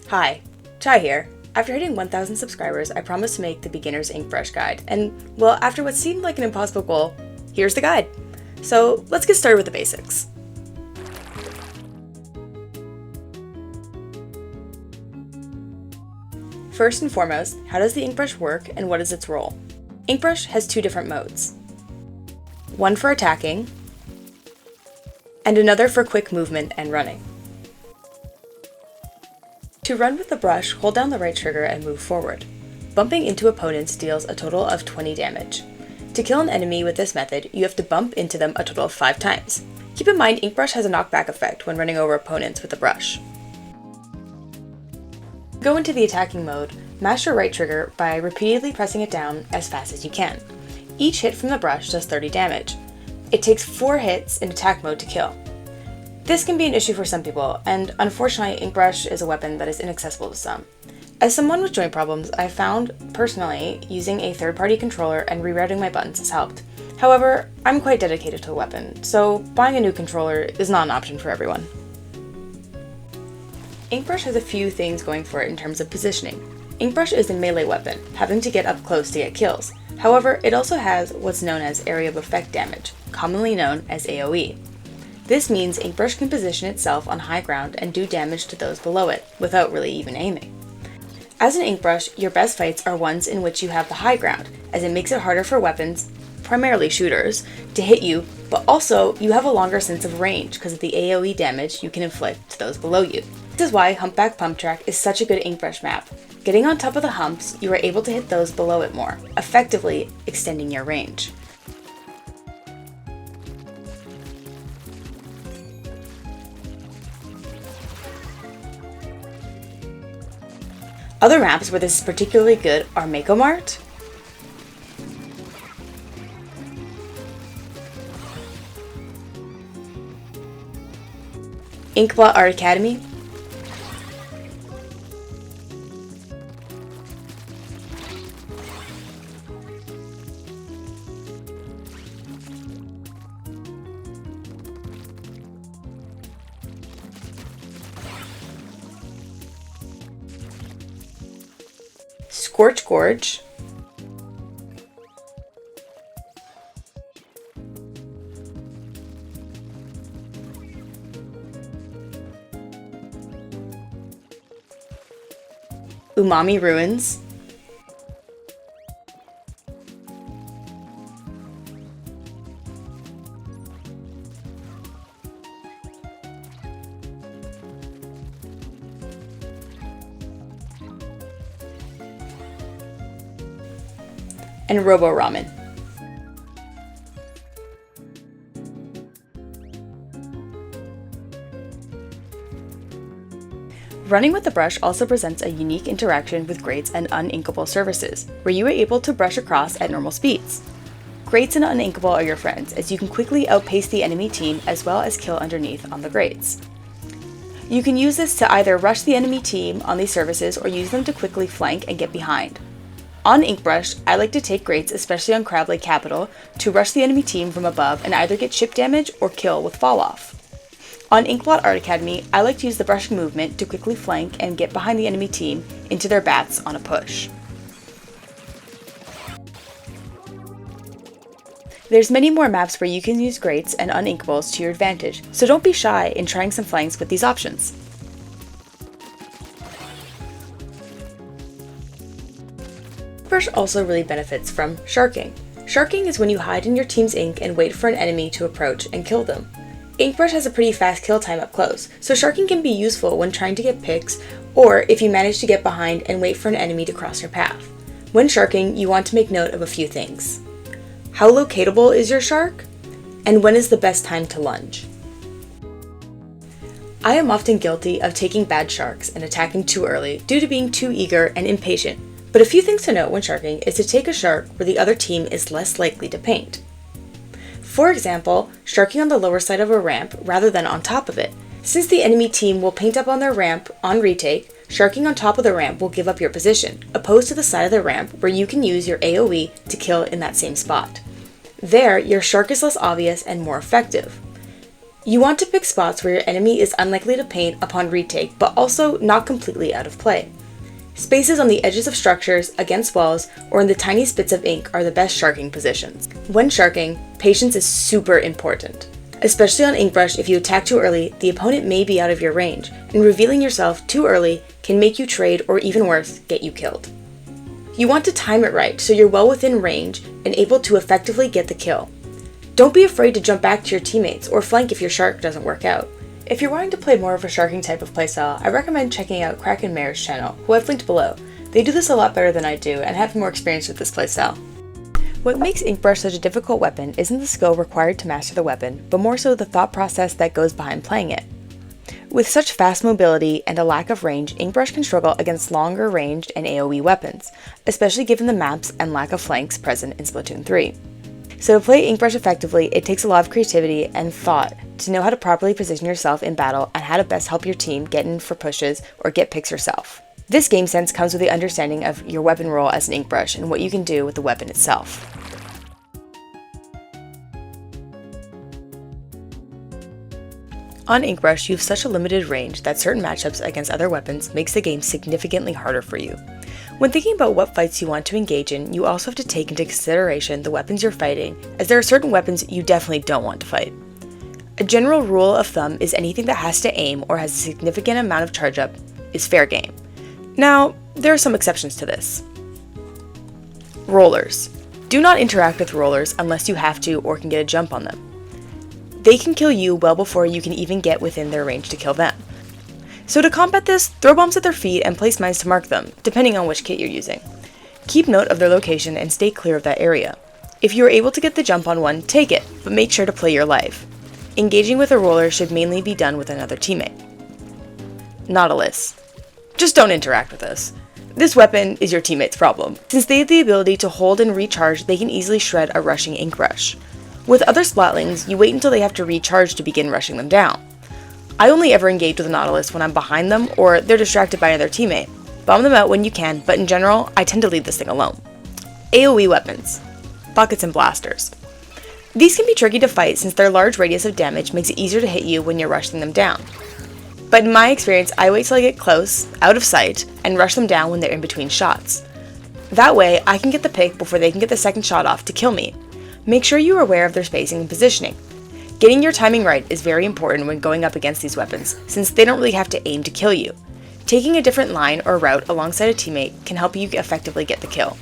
Hi, Chai here. After hitting 1,000 subscribers, I promised to make the beginner's Inkbrush guide, and well, after what seemed like an impossible goal, here's the guide. So let's get started with the basics. First and foremost, how does the Inkbrush work and what is its role? Inkbrush has two different modes. One for attacking, and another for quick movement and running. To run with the brush, hold down the right trigger and move forward. Bumping into opponents deals a total of 20 damage. To kill an enemy with this method, you have to bump into them a total of 5 times. Keep in mind, Inkbrush has a knockback effect when running over opponents with the brush. Go into the attacking mode, mash your right trigger by repeatedly pressing it down as fast as you can. Each hit from the brush does 30 damage. It takes 4 hits in attack mode to kill. This can be an issue for some people, and unfortunately Inkbrush is a weapon that is inaccessible to some. As someone with joint problems, I found, personally, using a third-party controller and rerouting my buttons has helped. However, I'm quite dedicated to the weapon, so buying a new controller is not an option for everyone. Inkbrush has a few things going for it in terms of positioning. Inkbrush is a melee weapon, having to get up close to get kills. However, it also has what's known as area of effect damage, commonly known as AoE. This means Inkbrush can position itself on high ground and do damage to those below it, without really even aiming. As an Inkbrush, your best fights are ones in which you have the high ground, as it makes it harder for weapons, primarily shooters, to hit you, but also you have a longer sense of range because of the AoE damage you can inflict to those below you. This is why Humpback Pump Track is such a good Inkbrush map. Getting on top of the humps, you are able to hit those below it more, effectively extending your range. Other maps where this is particularly good are Mako Mart, Inkblot Art Academy, Scorch Gorge, Umami Ruins, and Robo Ramen. Running with the brush also presents a unique interaction with grates and uninkable surfaces, where you are able to brush across at normal speeds. Grates and uninkable are your friends, as you can quickly outpace the enemy team as well as kill underneath on the grates. You can use this to either rush the enemy team on these surfaces or use them to quickly flank and get behind. On Inkbrush, I like to take grates, especially on Crab Lake Capital, to rush the enemy team from above and either get chip damage or kill with fall off. On Inkblot Art Academy, I like to use the brushing movement to quickly flank and get behind the enemy team into their bats on a push. There's many more maps where you can use grates and uninkables to your advantage, so don't be shy in trying some flanks with these options. Inkbrush also really benefits from sharking. Sharking is when you hide in your team's ink and wait for an enemy to approach and kill them. Inkbrush has a pretty fast kill time up close, so sharking can be useful when trying to get picks or if you manage to get behind and wait for an enemy to cross your path. When sharking, you want to make note of a few things. How locatable is your shark? And when is the best time to lunge? I am often guilty of taking bad sharks and attacking too early due to being too eager and impatient. But a few things to note when sharking is to take a shark where the other team is less likely to paint. For example, sharking on the lower side of a ramp rather than on top of it. Since the enemy team will paint up on their ramp on retake, sharking on top of the ramp will give up your position, opposed to the side of the ramp where you can use your AoE to kill in that same spot. There, your shark is less obvious and more effective. You want to pick spots where your enemy is unlikely to paint upon retake, but also not completely out of play. Spaces on the edges of structures, against walls, or in the tiny spits of ink are the best sharking positions. When sharking, patience is super important. Especially on Inkbrush, if you attack too early, the opponent may be out of your range, and revealing yourself too early can make you trade or even worse, get you killed. You want to time it right so you're well within range and able to effectively get the kill. Don't be afraid to jump back to your teammates or flank if your shark doesn't work out. If you're wanting to play more of a sharking type of playstyle, I recommend checking out Kraken Mayor's channel, who I've linked below. They do this a lot better than I do and have more experience with this playstyle. What makes Inkbrush such a difficult weapon isn't the skill required to master the weapon, but more so the thought process that goes behind playing it. With such fast mobility and a lack of range, Inkbrush can struggle against longer ranged and AoE weapons, especially given the maps and lack of flanks present in Splatoon 3. So to play Inkbrush effectively, it takes a lot of creativity and thought to know how to properly position yourself in battle and how to best help your team get in for pushes or get picks yourself. This game sense comes with the understanding of your weapon role as an Inkbrush and what you can do with the weapon itself. On Inkbrush, you have such a limited range that certain matchups against other weapons makes the game significantly harder for you. When thinking about what fights you want to engage in, you also have to take into consideration the weapons you're fighting, as there are certain weapons you definitely don't want to fight. A general rule of thumb is anything that has to aim or has a significant amount of charge up is fair game. Now, there are some exceptions to this. Rollers. Do not interact with rollers unless you have to or can get a jump on them. They can kill you well before you can even get within their range to kill them. So to combat this, throw bombs at their feet and place mines to mark them, depending on which kit you're using. Keep note of their location and stay clear of that area. If you are able to get the jump on one, take it, but make sure to play your life. Engaging with a roller should mainly be done with another teammate. Nautilus. Just don't interact with this. This weapon is your teammate's problem. Since they have the ability to hold and recharge, they can easily shred a rushing Inkbrush. With other Splatlings, you wait until they have to recharge to begin rushing them down. I only ever engage with a Nautilus when I'm behind them or they're distracted by another teammate. Bomb them out when you can, but in general, I tend to leave this thing alone. AoE weapons. Buckets and blasters. These can be tricky to fight since their large radius of damage makes it easier to hit you when you're rushing them down. But in my experience, I wait till I get close, out of sight, and rush them down when they're in between shots. That way, I can get the pick before they can get the second shot off to kill me. Make sure you are aware of their spacing and positioning. Getting your timing right is very important when going up against these weapons, since they don't really have to aim to kill you. Taking a different line or route alongside a teammate can help you effectively get the kill.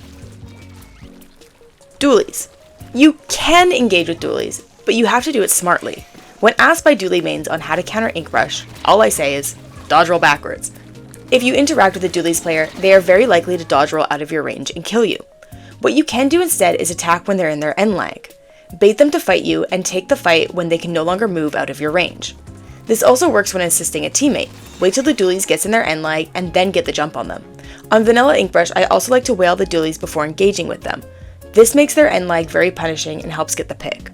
Dualies. You can engage with dualies, but you have to do it smartly. When asked by dualie mains on how to counter Inkbrush, all I say is, dodge roll backwards. If you interact with a dualies player, they are very likely to dodge roll out of your range and kill you. What you can do instead is attack when they're in their end lag. Bait them to fight you and take the fight when they can no longer move out of your range. This also works when assisting a teammate. Wait till the dualies gets in their end lag and then get the jump on them. On vanilla Inkbrush, I also like to wail the dualies before engaging with them. This makes their end lag very punishing and helps get the pick.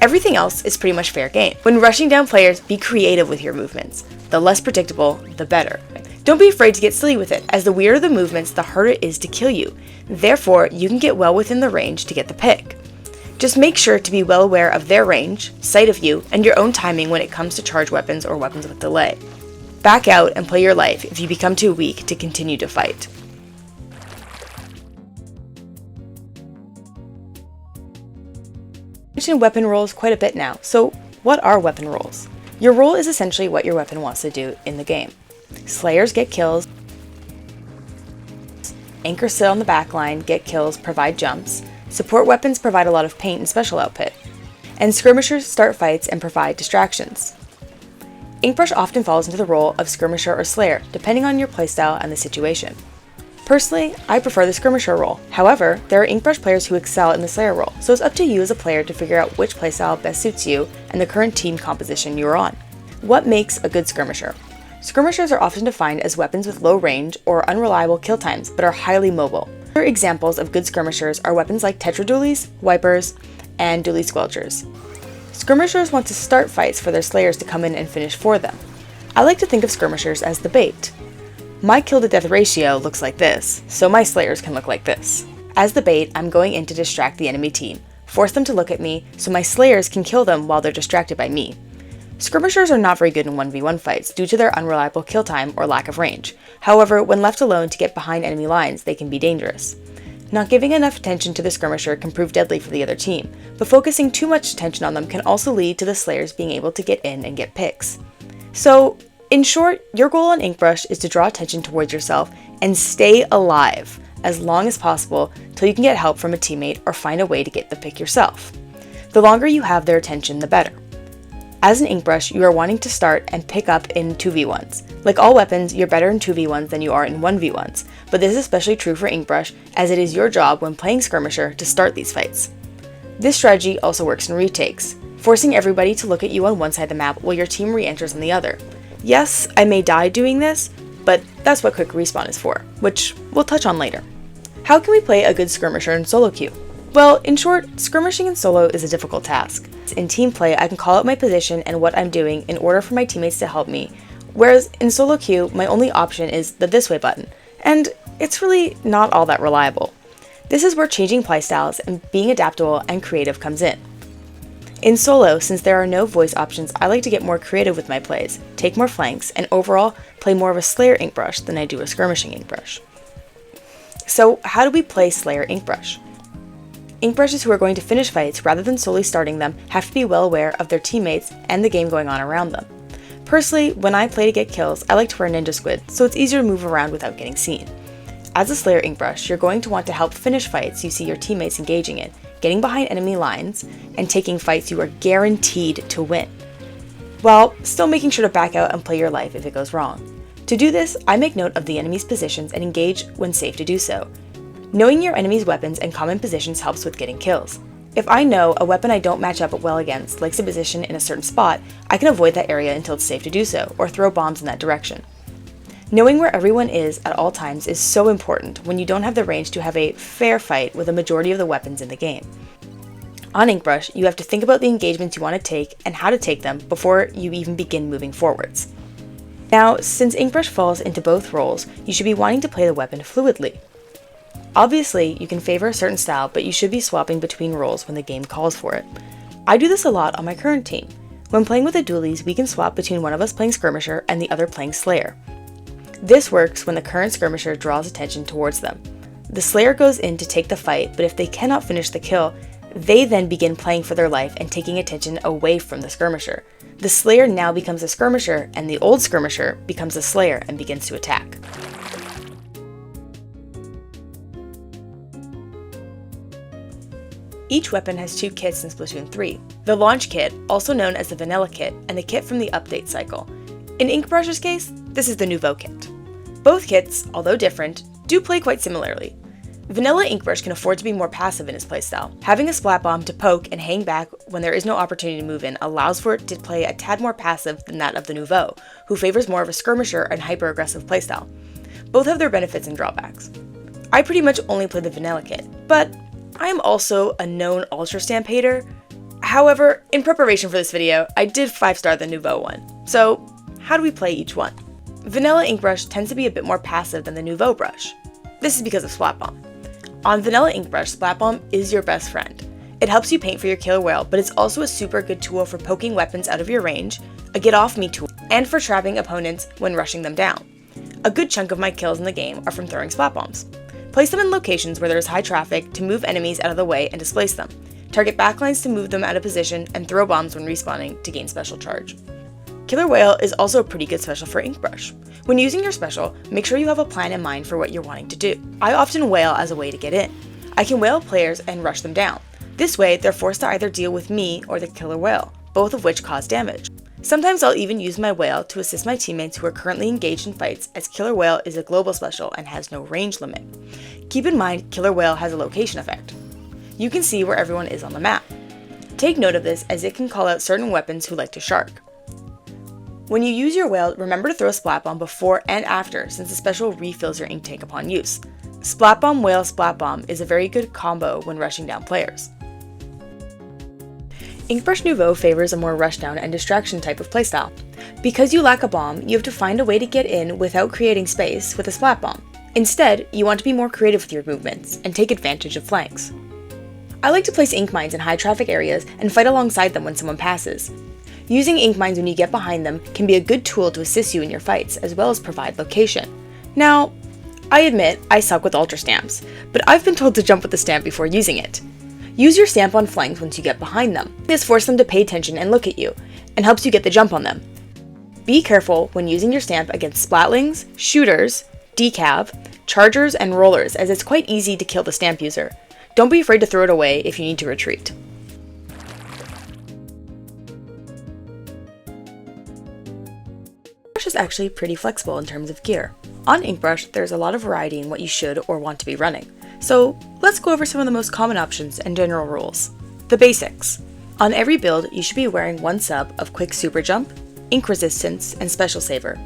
Everything else is pretty much fair game. When rushing down players, be creative with your movements. The less predictable, the better. Don't be afraid to get silly with it, as the weirder the movements, the harder it is to kill you. Therefore, you can get well within the range to get the pick. Just make sure to be well aware of their range, sight of you, and your own timing when it comes to charge weapons or weapons with delay. Back out and play your life if you become too weak to continue to fight. I mentioned weapon roles quite a bit now, so what are weapon roles? Your role is essentially what your weapon wants to do in the game. Slayers get kills, anchor sit on the backline, get kills, provide jumps, support weapons provide a lot of paint and special output, and skirmishers start fights and provide distractions. Inkbrush often falls into the role of skirmisher or slayer, depending on your playstyle and the situation. Personally, I prefer the skirmisher role. However, there are Inkbrush players who excel in the slayer role, so it's up to you as a player to figure out which playstyle best suits you and the current team composition you are on. What makes a good skirmisher? Skirmishers are often defined as weapons with low range or unreliable kill times, but are highly mobile. Other examples of good skirmishers are weapons like tetradualies, wipers, and dually squelchers. Skirmishers want to start fights for their slayers to come in and finish for them. I like to think of skirmishers as the bait. My kill to death ratio looks like this, so my slayers can look like this. As the bait, I'm going in to distract the enemy team, force them to look at me so my slayers can kill them while they're distracted by me. Skirmishers are not very good in 1v1 fights due to their unreliable kill time or lack of range. However, when left alone to get behind enemy lines, they can be dangerous. Not giving enough attention to the skirmisher can prove deadly for the other team, but focusing too much attention on them can also lead to the slayers being able to get in and get picks. So, in short, your goal on Inkbrush is to draw attention towards yourself and stay alive as long as possible till you can get help from a teammate or find a way to get the pick yourself. The longer you have their attention, the better. As an Inkbrush, you are wanting to start and pick up in 2v1s. Like all weapons, you're better in 2v1s than you are in 1v1s, but this is especially true for Inkbrush as it is your job when playing Skirmisher to start these fights. This strategy also works in retakes, forcing everybody to look at you on one side of the map while your team re-enters on the other. Yes, I may die doing this, but that's what quick respawn is for, which we'll touch on later. How can we play a good Skirmisher in solo queue? Well, in short, skirmishing in solo is a difficult task. In team play, I can call out my position and what I'm doing in order for my teammates to help me, whereas in solo queue, my only option is the this way button, and it's really not all that reliable. This is where changing playstyles and being adaptable and creative comes in. In solo, since there are no voice options, I like to get more creative with my plays, take more flanks, and overall play more of a Slayer Inkbrush than I do a skirmishing Inkbrush. So how do we play Slayer Inkbrush? Inkbrushes who are going to finish fights rather than solely starting them have to be well aware of their teammates and the game going on around them. Personally, when I play to get kills, I like to wear Ninja Squid, so it's easier to move around without getting seen. As a Slayer Inkbrush, you're going to want to help finish fights you see your teammates engaging in, getting behind enemy lines, and taking fights you are guaranteed to win, while still making sure to back out and play your life if it goes wrong. To do this, I make note of the enemy's positions and engage when safe to do so. Knowing your enemy's weapons and common positions helps with getting kills. If I know a weapon I don't match up well against likes a position in a certain spot, I can avoid that area until it's safe to do so, or throw bombs in that direction. Knowing where everyone is at all times is so important when you don't have the range to have a fair fight with a majority of the weapons in the game. On Inkbrush, you have to think about the engagements you want to take and how to take them before you even begin moving forwards. Now, since Inkbrush falls into both roles, you should be wanting to play the weapon fluidly. Obviously, you can favor a certain style, but you should be swapping between roles when the game calls for it. I do this a lot on my current team. When playing with the dualies, we can swap between one of us playing Skirmisher and the other playing Slayer. This works when the current Skirmisher draws attention towards them. The Slayer goes in to take the fight, but if they cannot finish the kill, they then begin playing for their life and taking attention away from the Skirmisher. The Slayer now becomes a Skirmisher, and the old Skirmisher becomes a Slayer and begins to attack. Each weapon has two kits in Splatoon 3, the launch kit, also known as the vanilla kit, and the kit from the update cycle. In Inkbrush's case, this is the nouveau kit. Both kits, although different, do play quite similarly. Vanilla Inkbrush can afford to be more passive in its playstyle. Having a splat bomb to poke and hang back when there is no opportunity to move in allows for it to play a tad more passive than that of the nouveau, who favors more of a skirmisher and hyper-aggressive playstyle. Both have their benefits and drawbacks. I pretty much only play the vanilla kit, but I am also a known Ultra Stamp hater. However, in preparation for this video, I did 5-star the nouveau one. So, how do we play each one? Vanilla Inkbrush tends to be a bit more passive than the nouveau brush. This is because of Splat Bomb. On Vanilla Inkbrush, Splat Bomb is your best friend. It helps you paint for your killer whale, but it's also a super good tool for poking weapons out of your range, a get off me tool, and for trapping opponents when rushing them down. A good chunk of my kills in the game are from throwing Splat Bombs. Place them in locations where there is high traffic to move enemies out of the way and displace them. Target backlines to move them out of position, and throw bombs when respawning to gain special charge. Killer Whale is also a pretty good special for Inkbrush. When using your special, make sure you have a plan in mind for what you're wanting to do. I often whale as a way to get in. I can whale players and rush them down. This way, they're forced to either deal with me or the Killer Whale, both of which cause damage. Sometimes I'll even use my whale to assist my teammates who are currently engaged in fights, as Killer Whale is a global special and has no range limit. Keep in mind, Killer Whale has a location effect. You can see where everyone is on the map. Take note of this as it can call out certain weapons who like to shark. When you use your whale, remember to throw a Splat Bomb before and after, since the special refills your ink tank upon use. Splat Bomb Whale Splat Bomb is a very good combo when rushing down players. Inkbrush Nouveau favors a more rushdown and distraction type of playstyle. Because you lack a bomb, you have to find a way to get in without creating space with a Splat Bomb. Instead, you want to be more creative with your movements and take advantage of flanks. I like to place ink mines in high traffic areas and fight alongside them when someone passes. Using ink mines when you get behind them can be a good tool to assist you in your fights, as well as provide location. Now, I admit I suck with ultra stamps, but I've been told to jump with the stamp before using it. Use your stamp on flanks once you get behind them. This forces them to pay attention and look at you, and helps you get the jump on them. Be careful when using your stamp against splatlings, shooters, decav, chargers, and rollers, as it's quite easy to kill the stamp user. Don't be afraid to throw it away if you need to retreat. Inkbrush is actually pretty flexible in terms of gear. On Inkbrush, there's a lot of variety in what you should or want to be running. So let's go over some of the most common options and general rules. The basics. On every build, you should be wearing one sub of Quick Super Jump, Ink Resistance, and Special Saver.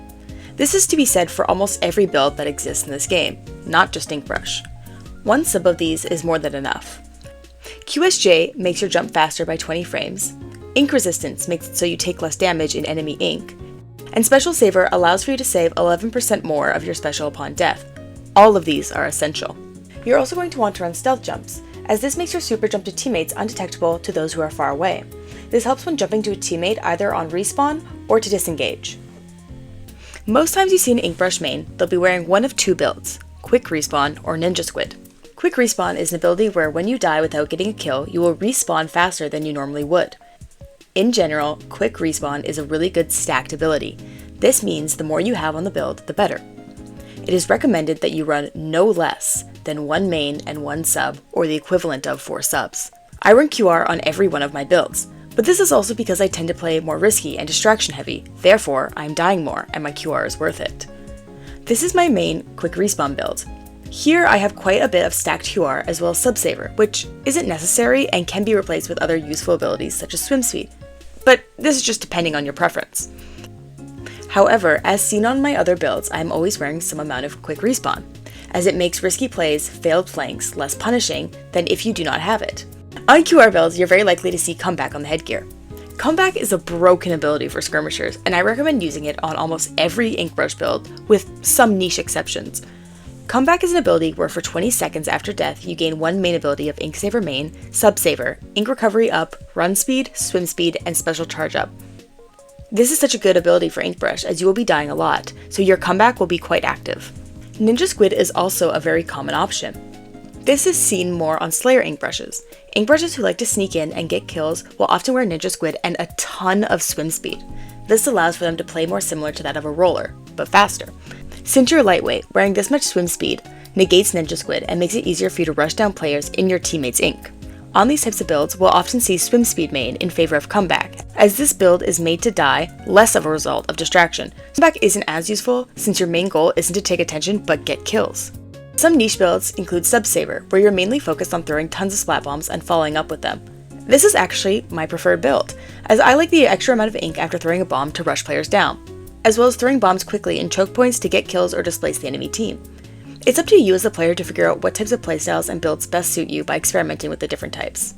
This is to be said for almost every build that exists in this game, not just Inkbrush. One sub of these is more than enough. QSJ makes your jump faster by 20 frames, Ink Resistance makes it so you take less damage in enemy ink, and Special Saver allows for you to save 11% more of your special upon death. All of these are essential. You're also going to want to run stealth jumps, as this makes your super jump to teammates undetectable to those who are far away. This helps when jumping to a teammate either on respawn or to disengage. Most times you see an Inkbrush main, they'll be wearing one of two builds, Quick Respawn or Ninja Squid. Quick Respawn is an ability where when you die without getting a kill, you will respawn faster than you normally would. In general, Quick Respawn is a really good stacked ability. This means the more you have on the build, the better. It is recommended that you run no less than one main and one sub, or the equivalent of 4 subs. I run QR on every one of my builds, but this is also because I tend to play more risky and distraction heavy, therefore I'm dying more and my QR is worth it. This is my main Quick Respawn build. Here I have quite a bit of stacked QR as well as Sub Saver, which isn't necessary and can be replaced with other useful abilities such as Swim Speed, but this is just depending on your preference. However, as seen on my other builds, I am always wearing some amount of Quick Respawn, as it makes risky plays, failed flanks, less punishing than if you do not have it. On QR builds, you're very likely to see Comeback on the headgear. Comeback is a broken ability for skirmishers, and I recommend using it on almost every Inkbrush build, with some niche exceptions. Comeback is an ability where for 20 seconds after death, you gain one main ability of Ink Saver main, Sub Saver, Ink Recovery up, Run Speed, Swim Speed, and Special Charge up. This is such a good ability for Inkbrush as you will be dying a lot, so your comeback will be quite active. Ninja Squid is also a very common option. This is seen more on Slayer Inkbrushes. Inkbrushes who like to sneak in and get kills will often wear Ninja Squid and a ton of swim speed. This allows for them to play more similar to that of a roller, but faster. Since you're lightweight, wearing this much swim speed negates Ninja Squid and makes it easier for you to rush down players in your teammate's ink. On these types of builds, we'll often see Swim Speed main in favor of Comeback, as this build is made to die less of a result of distraction. Comeback isn't as useful since your main goal isn't to take attention but get kills. Some niche builds include Sub Saver, where you're mainly focused on throwing tons of splat bombs and following up with them. This is actually my preferred build, as I like the extra amount of ink after throwing a bomb to rush players down, as well as throwing bombs quickly in choke points to get kills or displace the enemy team. It's up to you as the player to figure out what types of playstyles and builds best suit you by experimenting with the different types.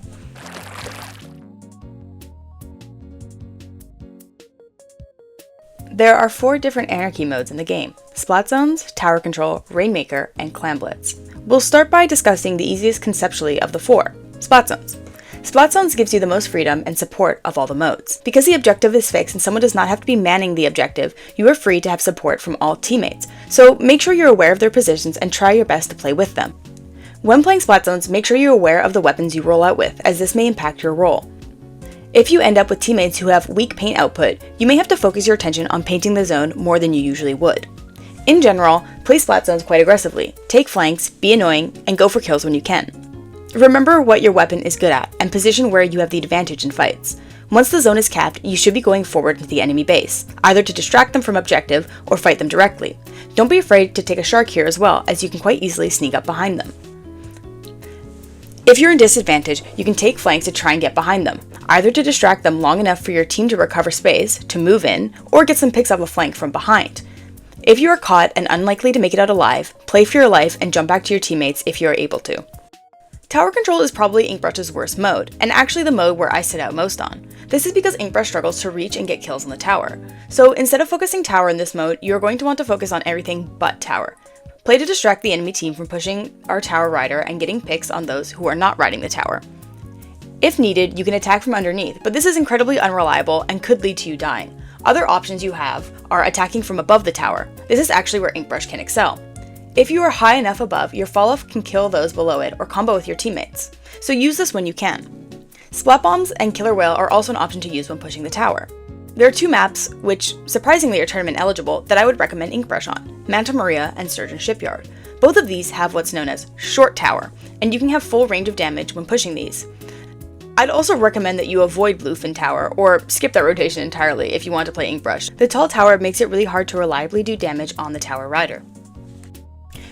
There are 4 different anarchy modes in the game: Splat Zones, Tower Control, Rainmaker, and Clan Blitz. We'll start by discussing the easiest conceptually of the 4, Splat Zones. Splat Zones gives you the most freedom and support of all the modes. Because the objective is fixed and someone does not have to be manning the objective, you are free to have support from all teammates, so make sure you're aware of their positions and try your best to play with them. When playing Splat Zones, make sure you're aware of the weapons you roll out with, as this may impact your role. If you end up with teammates who have weak paint output, you may have to focus your attention on painting the zone more than you usually would. In general, play Splat Zones quite aggressively, take flanks, be annoying, and go for kills when you can. Remember what your weapon is good at, and position where you have the advantage in fights. Once the zone is capped, you should be going forward into the enemy base, either to distract them from objective or fight them directly. Don't be afraid to take a shark here as well, as you can quite easily sneak up behind them. If you're in disadvantage, you can take flanks to try and get behind them, either to distract them long enough for your team to recover space, to move in, or get some picks off a flank from behind. If you are caught and unlikely to make it out alive, play for your life and jump back to your teammates if you are able to. Tower Control is probably Inkbrush's worst mode, and actually the mode where I sit out most on. This is because Inkbrush struggles to reach and get kills on the tower. So instead of focusing tower in this mode, you're going to want to focus on everything but tower. Play to distract the enemy team from pushing our tower rider and getting picks on those who are not riding the tower. If needed, you can attack from underneath, but this is incredibly unreliable and could lead to you dying. Other options you have are attacking from above the tower. This is actually where Inkbrush can excel. If you are high enough above, your fall-off can kill those below it or combo with your teammates, so use this when you can. Splat Bombs and Killer Whale are also an option to use when pushing the tower. There are two maps, which surprisingly are tournament eligible, that I would recommend Inkbrush on, Manta Maria and Sturgeon Shipyard. Both of these have what's known as Short Tower, and you can have full range of damage when pushing these. I'd also recommend that you avoid Bluefin Tower, or skip that rotation entirely if you want to play Inkbrush. The tall tower makes it really hard to reliably do damage on the tower rider.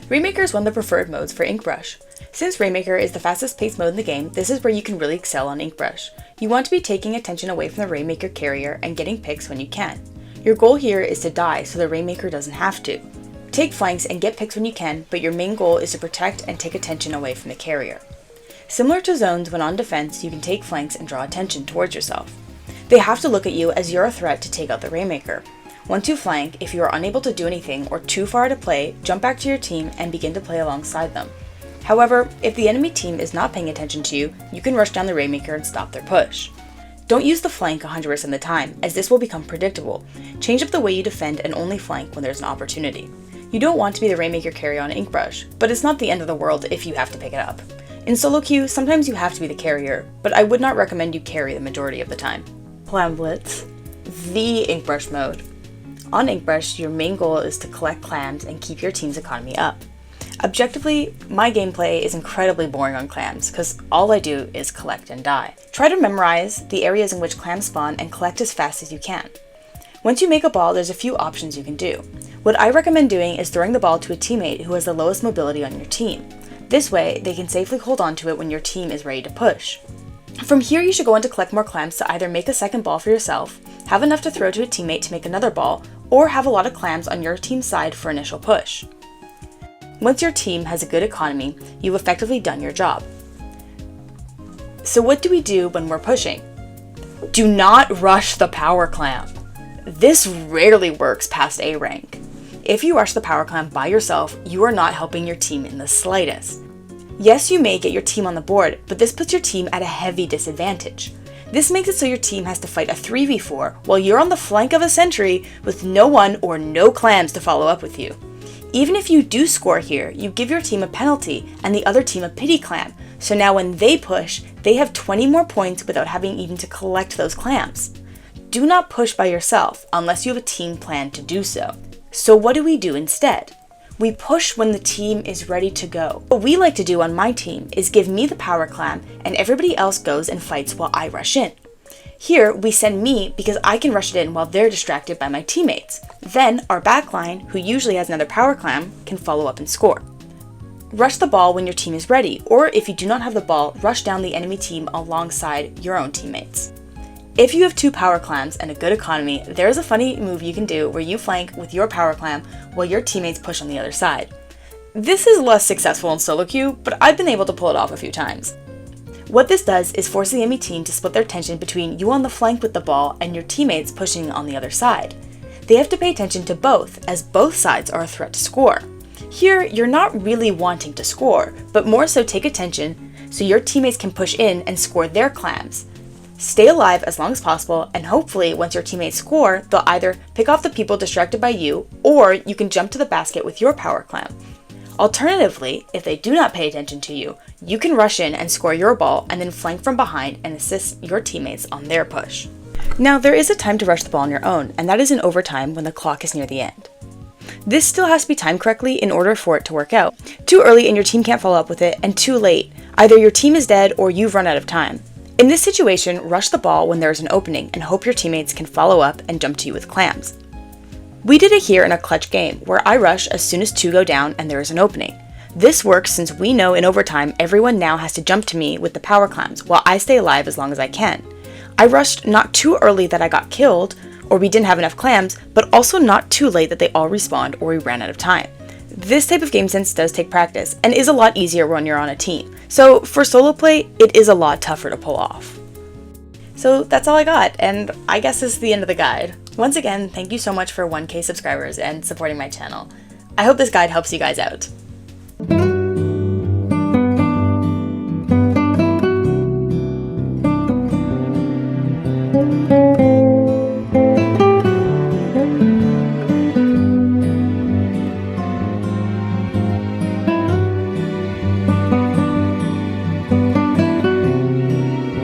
Rainmaker is one of the preferred modes for Inkbrush. Since Rainmaker is the fastest paced mode in the game, this is where you can really excel on Inkbrush. You want to be taking attention away from the Rainmaker carrier and getting picks when you can. Your goal here is to die so the Rainmaker doesn't have to. Take flanks and get picks when you can, but your main goal is to protect and take attention away from the carrier. Similar to zones, when on defense, you can take flanks and draw attention towards yourself. They have to look at you as you're a threat to take out the Rainmaker. Once you flank, if you are unable to do anything or too far to play, jump back to your team and begin to play alongside them. However, if the enemy team is not paying attention to you, you can rush down the Rainmaker and stop their push. Don't use the flank 100% of the time, as this will become predictable. Change up the way you defend and only flank when there's an opportunity. You don't want to be the Rainmaker carrier on Inkbrush, but it's not the end of the world if you have to pick it up. In solo queue, sometimes you have to be the carrier, but I would not recommend you carry the majority of the time. Clam Blitz, the Inkbrush mode. On Inkbrush, your main goal is to collect clams and keep your team's economy up. Objectively, my gameplay is incredibly boring on clams, because all I do is collect and die. Try to memorize the areas in which clams spawn and collect as fast as you can. Once you make a ball, there's a few options you can do. What I recommend doing is throwing the ball to a teammate who has the lowest mobility on your team. This way, they can safely hold on to it when your team is ready to push. From here, you should go on to collect more clams to either make a second ball for yourself, have enough to throw to a teammate to make another ball, or have a lot of clams on your team's side for initial push. Once your team has a good economy, you've effectively done your job. So what do we do when we're pushing? Do not rush the power clam. This rarely works past A rank. If you rush the power clam by yourself, you are not helping your team in the slightest. Yes, you may get your team on the board, but this puts your team at a heavy disadvantage. This makes it so your team has to fight a 3v4 while you're on the flank of a sentry with no one or no clams to follow up with you. Even if you do score here, you give your team a penalty and the other team a pity clam, so now when they push, they have 20 more points without having even to collect those clams. Do not push by yourself unless you have a team plan to do so. So what do we do instead? We push when the team is ready to go. What we like to do on my team is give me the power clam and everybody else goes and fights while I rush in. Here, we send me because I can rush it in while they're distracted by my teammates. Then, our backline, who usually has another power clam, can follow up and score. Rush the ball when your team is ready, or if you do not have the ball, rush down the enemy team alongside your own teammates. If you have 2 power clams and a good economy, there is a funny move you can do where you flank with your power clam while your teammates push on the other side. This is less successful in solo queue, but I've been able to pull it off a few times. What this does is force the enemy team to split their attention between you on the flank with the ball and your teammates pushing on the other side. They have to pay attention to both, as both sides are a threat to score. Here, you're not really wanting to score, but more so take attention so your teammates can push in and score their clams. Stay alive as long as possible, and hopefully once your teammates score, they'll either pick off the people distracted by you, or you can jump to the basket with your power clam. Alternatively, if they do not pay attention to you, you can rush in and score your ball and then flank from behind and assist your teammates on their push. Now, there is a time to rush the ball on your own, and that is in overtime when the clock is near the end. This still has to be timed correctly in order for it to work out. Too early and your team can't follow up with it, and too late, either your team is dead or you've run out of time. In this situation, rush the ball when there is an opening and hope your teammates can follow up and jump to you with clams. We did it here in a clutch game, where I rush as soon as 2 go down and there is an opening. This works since we know in overtime everyone now has to jump to me with the power clams, while I stay alive as long as I can. I rushed not too early that I got killed, or we didn't have enough clams, but also not too late that they all respawned or we ran out of time. This type of game sense does take practice, and is a lot easier when you're on a team. So for solo play, it is a lot tougher to pull off. So that's all I got, and I guess this is the end of the guide. Once again, thank you so much for 1K subscribers and supporting my channel. I hope this guide helps you guys out.